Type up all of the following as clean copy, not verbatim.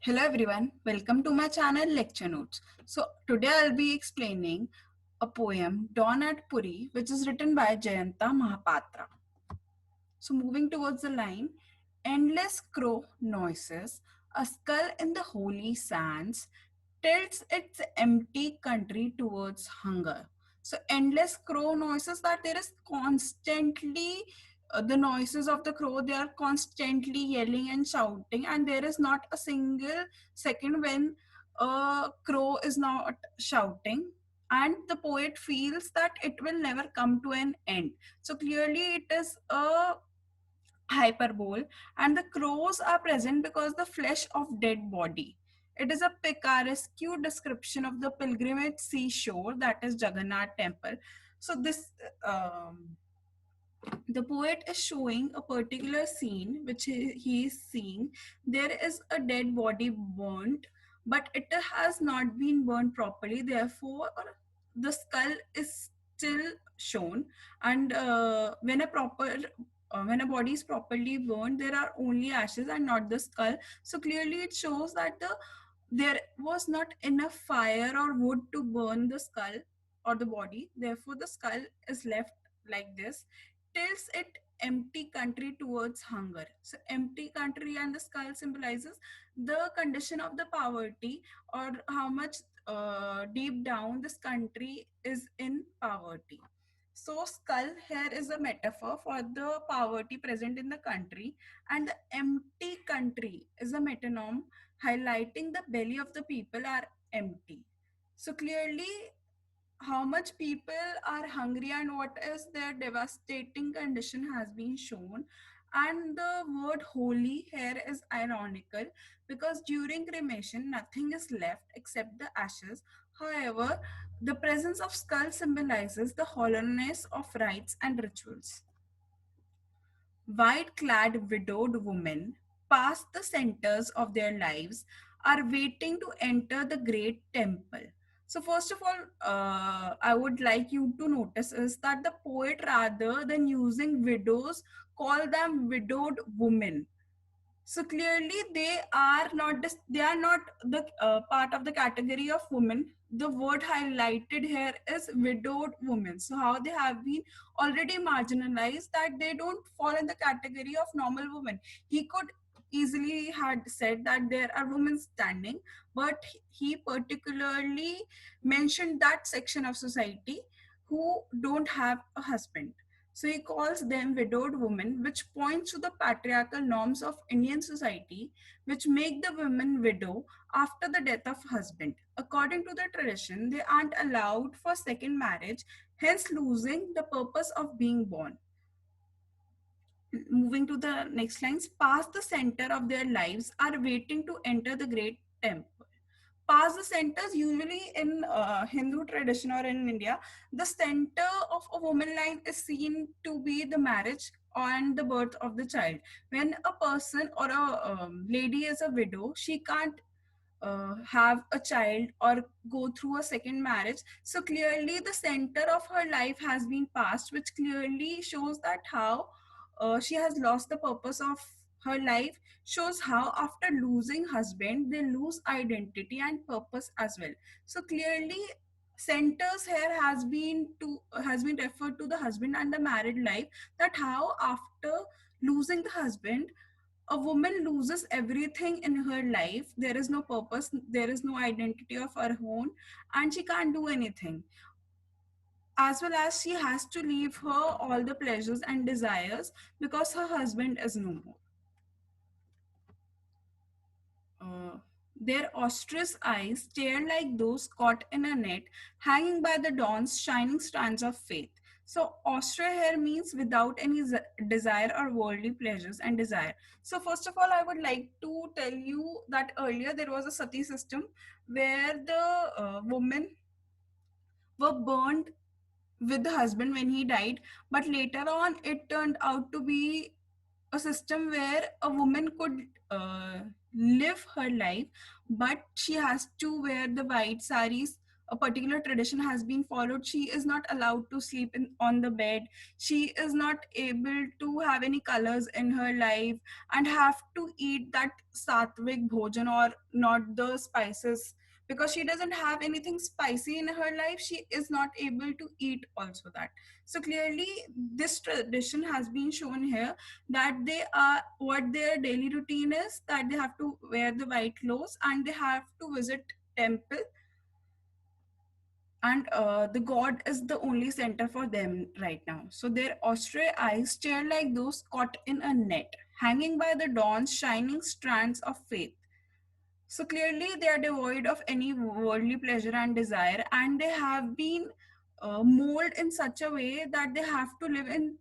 Hello everyone, welcome to my channel Lecture Notes. So today I'll be explaining a poem Dawn at Puri which is written by Jayanta Mahapatra. So moving towards the line, endless crow noises, a skull in the holy sands tilts its empty country towards hunger. So endless crow noises that there is constantly the noises of the crow, they are constantly yelling and shouting, and there is not a single second when a crow is not shouting, and the poet feels that it will never come to an end. So clearly it is a hyperbole, and the crows are present because the flesh of dead body. It is a picaresque description of the pilgrimage seashore, that is Jagannath temple. So this the poet is showing a particular scene which he is seeing. There is a dead body burnt, but it has not been burnt properly, therefore the skull is still shown. And when a body is properly burned, there are only ashes and not the skull. So clearly it shows that there was not enough fire or wood to burn the skull or the body, therefore the skull is left like this. Tilts it empty country towards hunger. So empty country and the skull symbolizes the condition of the poverty, or how much deep down this country is in poverty. So skull here is a metaphor for the poverty present in the country, and the empty country is a metonym highlighting the belly of the people are empty. So clearly how much people are hungry and what is their devastating condition has been shown. And the word holy here is ironical because during cremation nothing is left except the ashes. However, the presence of skull symbolizes the hollowness of rites and rituals. White clad widowed women, past the centers of their lives, are waiting to enter the great temple. So, first of all, I would like you to notice is that the poet, rather than using widows, call them widowed women. So clearly they are not the part of the category of women. The word highlighted here is widowed women. So how they have been already marginalized, that they don't fall in the category of normal women. He could easily had said that there are women standing, but he particularly mentioned that section of society who don't have a husband. So he calls them widowed women, which points to the patriarchal norms of Indian society, which make the women widow after the death of husband. According to the tradition, they aren't allowed for second marriage, hence losing the purpose of being born. Moving to the next lines, past the center of their lives are waiting to enter the great temple. Past the centers, usually in Hindu tradition or in India, the center of a woman line is seen to be the marriage and the birth of the child. When a person or a lady is a widow, she can't have a child or go through a second marriage. So clearly the center of her life has been passed, which clearly shows that how she has lost the purpose of her life. Shows how after losing husband they lose identity and purpose as well. So clearly centers here has been referred to the husband and the married life, that how after losing the husband a woman loses everything in her life. There is no purpose, there is no identity of her own, and she can't do anything. As well as she has to leave her all the pleasures and desires because her husband is no more. Uh, their ostrich eyes stare like those caught in a net, hanging by the dawn's shining strands of faith. So, ostra here means without any desire or worldly pleasures and desire. So, first of all, I would like to tell you that earlier there was a sati system where the women were burned with the husband when he died, but later on it turned out to be a system where a woman could live her life, but she has to wear the white saris a particular tradition has been followed. She is not allowed to sleep on the bed. She is not able to have any colors in her life and have to eat that sattvic bhojan or not the spices, because she doesn't have anything spicy in her life. She is not able to eat also that. So clearly this tradition has been shown here, that they are, what their daily routine is, that they have to wear the white clothes and they have to visit temple, and the god is the only center for them right now. So their austere eyes stare like those caught in a net, hanging by the dawn's shining strands of faith. So clearly they are devoid of any worldly pleasure and desire, and they have been molded in such a way that they have to live in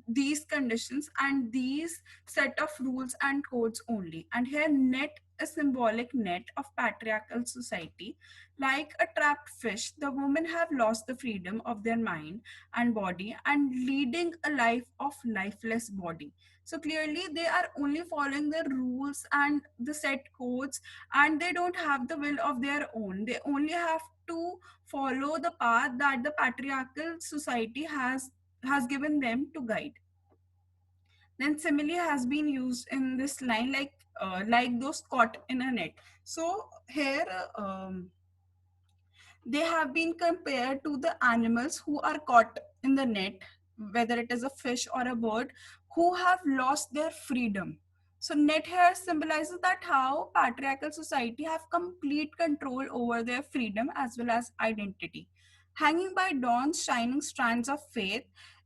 these conditions and these set of rules and codes only. And here net, a symbolic net of patriarchal society. Like a trapped fish, the women have lost the freedom of their mind and body and leading a life of lifeless body. So clearly they are only following the rules and the set codes, and they don't have the will of their own. They only have to follow the path that the patriarchal society has given them to guide. Then simile has been used in this line, like those caught in a net. So here they have been compared to the animals who are caught in the net, whether it is a fish or a bird, who have lost their freedom. So net here symbolizes that how patriarchal society have complete control over their freedom as well as identity. Hanging by dawn's shining strands of faith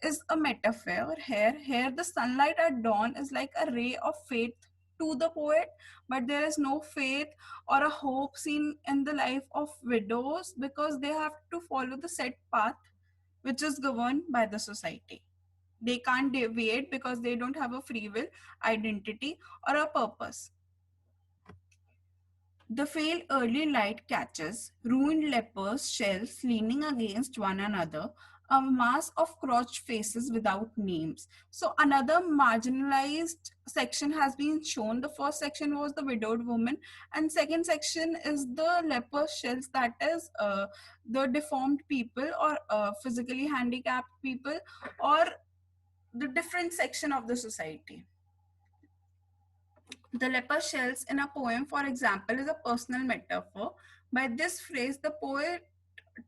is a metaphor here. Here the sunlight at dawn is like a ray of faith to the poet, but there is no faith or a hope seen in the life of widows, because they have to follow the set path which is governed by the society. They can't deviate because they don't have a free will, identity, or a purpose. The pale early light catches ruined lepers' shells leaning against one another, a mass of crouched faces without names. So another marginalized section has been shown. The first section was the widowed woman, and second section is the leper shells, that is the deformed people or physically handicapped people, or the different section of the society. The leper shells in a poem, for example, is a personal metaphor. By this phrase, the poet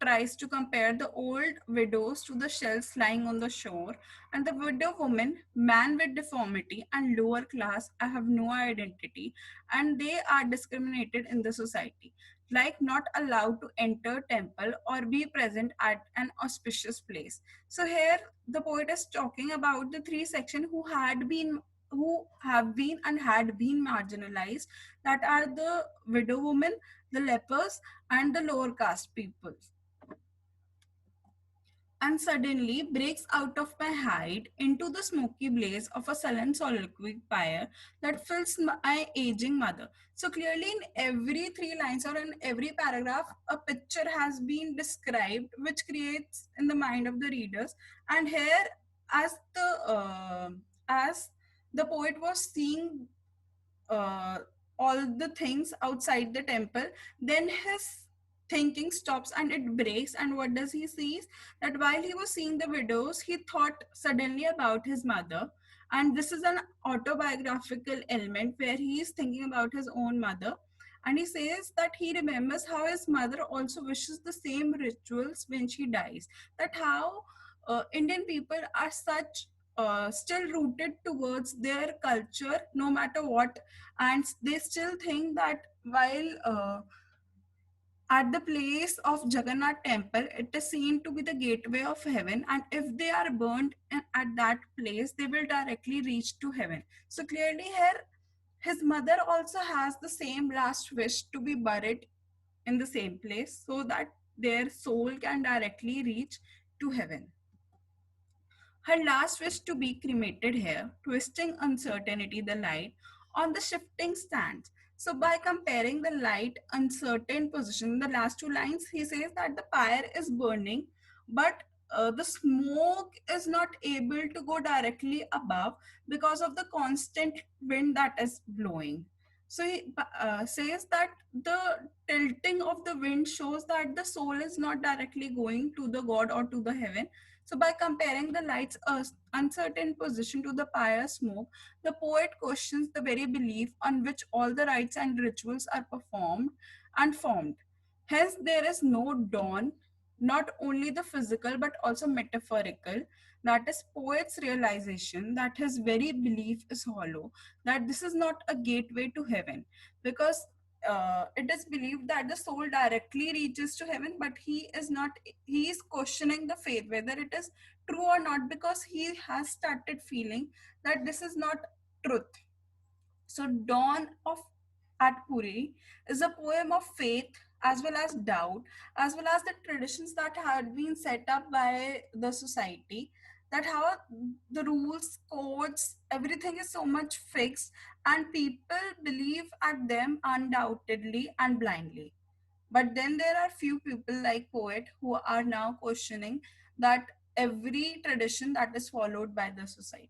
tries to compare the old widows to the shells lying on the shore, and the widow woman, man with deformity and lower class, I have no identity, and they are discriminated in the society, like not allowed to enter temple or be present at an auspicious place. So here the poet is talking about the three sections who have been and had been marginalized, that are the widow women, the lepers, and the lower caste people. And suddenly breaks out of my hide into the smoky blaze of a sullen soliloquy fire that fills my aging mother. So clearly in every three lines or in every paragraph, a picture has been described which creates in the mind of the readers. And here, as the poet was seeing uh, all the things outside the temple, then his thinking stops and it breaks. And what does he see? That while he was seeing the widows, he thought suddenly about his mother. And this is an autobiographical element where he is thinking about his own mother. And he says that he remembers how his mother also wishes the same rituals when she dies. That how Indian people are such still rooted towards their culture no matter what, and they still think that while at the place of Jagannath temple, it is seen to be the gateway of heaven, and if they are burned at that place, they will directly reach to heaven. So clearly here, his mother also has the same last wish to be buried in the same place so that their soul can directly reach to heaven. Her last wish to be cremated here, twisting uncertainty the light on the shifting stands. So by comparing the light uncertain position, the last two lines, he says that the pyre is burning, but the smoke is not able to go directly above because of the constant wind that is blowing. So he says that the tilting of the wind shows that the soul is not directly going to the god or to the heaven. So by comparing the light's uncertain position to the pyre smoke, the poet questions the very belief on which all the rites and rituals are performed and formed. Hence, there is no dawn, not only the physical but also metaphorical. That is poet's realization that his very belief is hollow, that this is not a gateway to heaven, because it is believed that the soul directly reaches to heaven, but he is not, he is questioning the faith whether it is true or not, because he has started feeling that this is not truth. So, Dawn of at Puri is a poem of faith as well as doubt, as well as the traditions that had been set up by the society. That how the rules, codes, everything is so much fixed, and people believe at them undoubtedly and blindly. But then there are few people like poet who are now questioning that every tradition that is followed by the society.